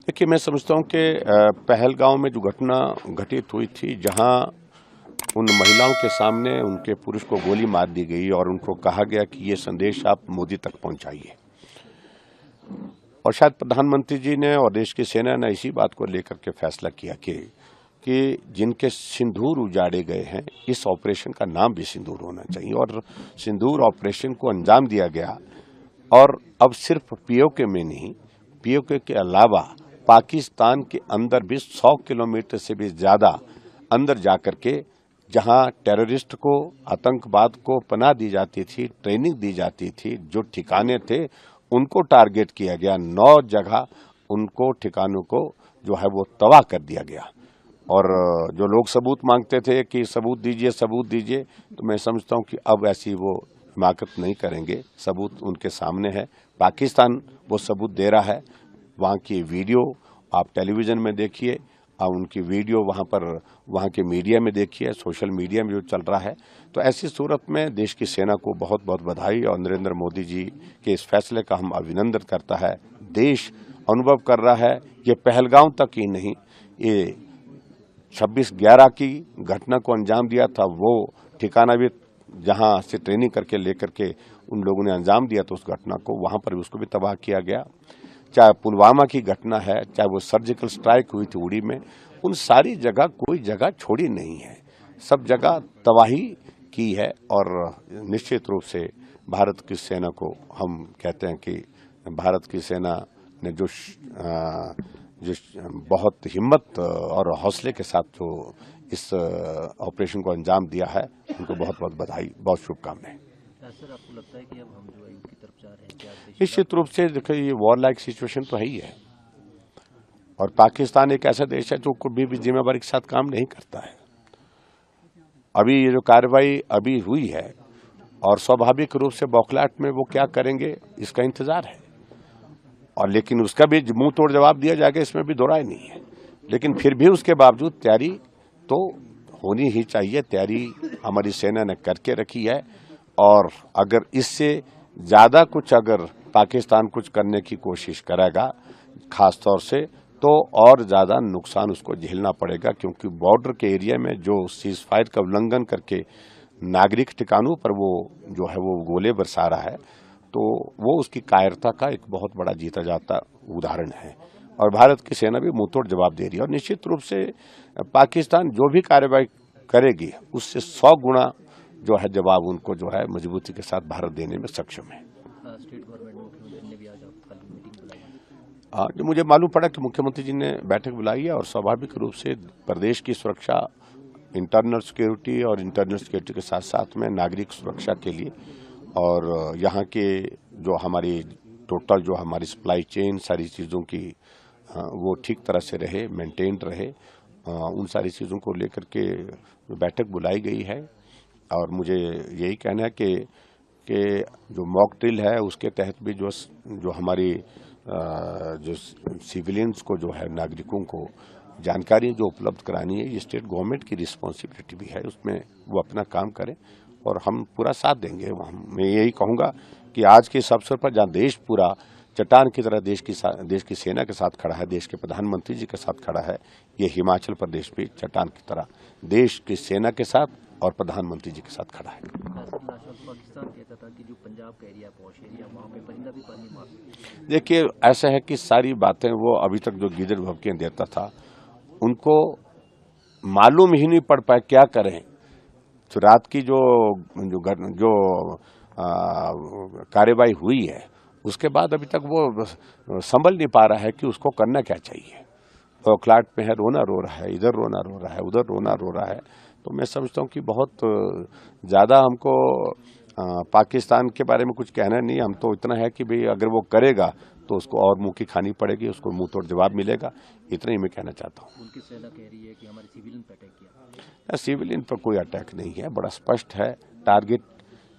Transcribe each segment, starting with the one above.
देखिए, मैं समझता हूँ कि पहलगाँव में जो घटना घटित हुई थी, जहाँ उन महिलाओं के सामने उनके पुरुष को गोली मार दी गई और उनको कहा गया कि ये संदेश आप मोदी तक पहुंचाइए, और शायद प्रधानमंत्री जी ने और देश की सेना ने इसी बात को लेकर के फैसला किया कि जिनके सिंदूर उजाड़े गए हैं, इस ऑपरेशन का नाम भी सिंदूर होना चाहिए, और सिंदूर ऑपरेशन को अंजाम दिया गया। और अब सिर्फ पीओके में नहीं, पीओके के अलावा पाकिस्तान के अंदर भी 100 किलोमीटर से भी ज्यादा अंदर जाकर के, जहां टेररिस्ट को, आतंकवाद को पनाह दी जाती थी, ट्रेनिंग दी जाती थी, जो ठिकाने थे उनको टारगेट किया गया। 9 जगह उनको ठिकानों को जो है वो तबाह कर दिया गया। और जो लोग सबूत मांगते थे कि सबूत दीजिए, सबूत दीजिए, तो मैं समझता हूं कि अब ऐसी वो हिमाकत नहीं करेंगे। सबूत उनके सामने है, पाकिस्तान वो सबूत दे रहा है। वहाँ की वीडियो आप टेलीविजन में देखिए, आप उनकी वीडियो वहाँ के मीडिया में देखिए, सोशल मीडिया में जो चल रहा है। तो ऐसी सूरत में देश की सेना को बहुत बहुत बधाई, और नरेंद्र मोदी जी के इस फैसले का हम अभिनंदन करता है। देश अनुभव कर रहा है, ये पहलगांव तक ही नहीं, ये 26/11 की घटना को अंजाम दिया था, वो ठिकाना भी जहां से ट्रेनिंग करके लेकर के उन लोगों ने अंजाम दिया तो उस घटना को, वहां पर भी उसको भी तबाह किया गया। चाहे पुलवामा की घटना है, चाहे वो सर्जिकल स्ट्राइक हुई थी उड़ी में, उन सारी जगह कोई जगह छोड़ी नहीं है, सब जगह तबाही की है। और निश्चित रूप से भारत की सेना को हम कहते हैं कि भारत की सेना ने जो बहुत हिम्मत और हौसले के साथ जो इस ऑपरेशन को अंजाम दिया है, उनको बहुत बहुत बधाई, बहुत शुभकामनाएं। सर, आपको लगता है कि अब हम जो है युद्ध की तरफ जा रहे हैं क्या? निश्चित रूप से देखिए, ये वॉर लाइक सिचुएशन तो है ही है, और पाकिस्तान एक ऐसा देश है जो कभी भी जिम्मेवारी के साथ काम नहीं करता है। अभी ये जो कार्रवाई अभी हुई है, और स्वाभाविक रूप से बौखलाहट में वो क्या करेंगे इसका इंतजार है, और लेकिन उसका भी मुंह तोड़ जवाब दिया जाएगा, इसमें भी दो राय नहीं है। लेकिन फिर भी उसके बावजूद तैयारी तो होनी ही चाहिए। तैयारी हमारी सेना ने करके रखी है, और अगर इससे ज्यादा कुछ अगर पाकिस्तान कुछ करने की कोशिश करेगा, खास तौर से, तो और ज्यादा नुकसान उसको झेलना पड़ेगा। क्योंकि बॉर्डर के एरिया में जो सीज फायर का उल्लंघन करके नागरिक ठिकानों पर वो जो है वो गोले बरसा रहा है, तो वो उसकी कायरता का एक बहुत बड़ा जीता जाता उदाहरण है। और भारत की सेना भी मुंहतोड़ जवाब दे रही है, और निश्चित रूप से पाकिस्तान जो भी कार्रवाई करेगी उससे 100 गुना जो है जवाब उनको जो है मजबूती के साथ भारत देने में सक्षम है। स्टेट गवर्नमेंट मुख्यमंत्री ने भी आज आपकी मीटिंग बुलाई है। जो मुझे मालूम पड़ा कि मुख्यमंत्री जी ने बैठक बुलाई है, और स्वाभाविक रूप से प्रदेश की सुरक्षा, इंटरनल सिक्योरिटी और इंटरनल सिक्योरिटी के साथ साथ में नागरिक सुरक्षा के लिए, और यहाँ के जो हमारी टोटल जो हमारी सप्लाई चेन सारी चीज़ों की वो ठीक तरह से रहे, मेंटेन्ड रहे, उन सारी चीज़ों को लेकर के बैठक बुलाई गई है। और मुझे यही कहना है कि जो मॉक ड्रिल है उसके तहत भी जो हमारी जो सिविलियंस को जो है, नागरिकों को जानकारी जो उपलब्ध करानी है, ये स्टेट गवर्नमेंट की रिस्पॉन्सिबिलिटी भी है, उसमें वो अपना काम करें और हम पूरा साथ देंगे। मैं यही कहूँगा कि आज के इस अवसर पर जहाँ देश पूरा चट्टान की तरह देश की सेना के साथ खड़ा है, देश के प्रधानमंत्री जी के साथ खड़ा है, ये हिमाचल प्रदेश भी चट्टान की तरह देश की सेना के साथ और प्रधानमंत्री जी के साथ खड़ा है। पाकिस्तान कहता था कि जो पंजाब का एरिया, पॉश एरिया, वहाँ पे परिंदा भी पानी मार। देखिए, ऐसा है कि सारी बातें वो अभी तक जो गीदड़ भभकियां देता था, उनको मालूम ही नहीं पड़ पाए क्या करें। तो रात की जो कार्रवाई हुई है, उसके बाद अभी तक वो संभल नहीं पा रहा है कि उसको करना क्या चाहिए। तो क्लाट में है, रोना रो रहा है, इधर रोना रो रहा है, उधर रोना रो रहा है। तो मैं समझता हूँ कि बहुत ज़्यादा हमको पाकिस्तान के बारे में कुछ कहना नहीं। हम तो इतना है कि भाई अगर वो करेगा तो उसको और मुंह की खानी पड़ेगी, उसको मुंह तोड़ जवाब मिलेगा, इतना ही मैं कहना चाहता हूँ। उनकी सेना कह रही है कि हमारे सिविलियन पर अटैक किया। सिविलियन पर कोई अटैक नहीं है, बड़ा स्पष्ट है। टारगेट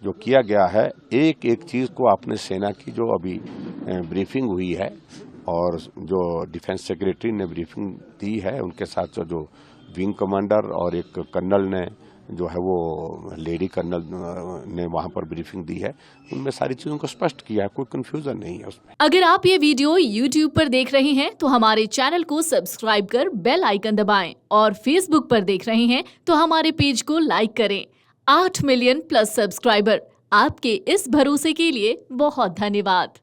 जो किया गया है, एक एक चीज़ को अपने सेना की जो अभी ब्रीफिंग हुई है, और जो डिफेंस सेक्रेटरी ने ब्रीफिंग दी है, उनके साथ जो विंग कमांडर और एक कर्नल ने जो है वो लेडी कर्नल ने वहां पर ब्रीफिंग दी है, उनमें सारी चीजों को स्पष्ट किया है, कोई कंफ्यूजन नहीं है उसमें। अगर आप ये वीडियो YouTube पर देख रहे हैं तो हमारे चैनल को सब्सक्राइब कर बेल आइकन दबाएं, और Facebook पर देख रहे हैं तो हमारे पेज को लाइक करें। 8 मिलियन प्लस सब्सक्राइबर, आपके इस भरोसे के लिए बहुत धन्यवाद।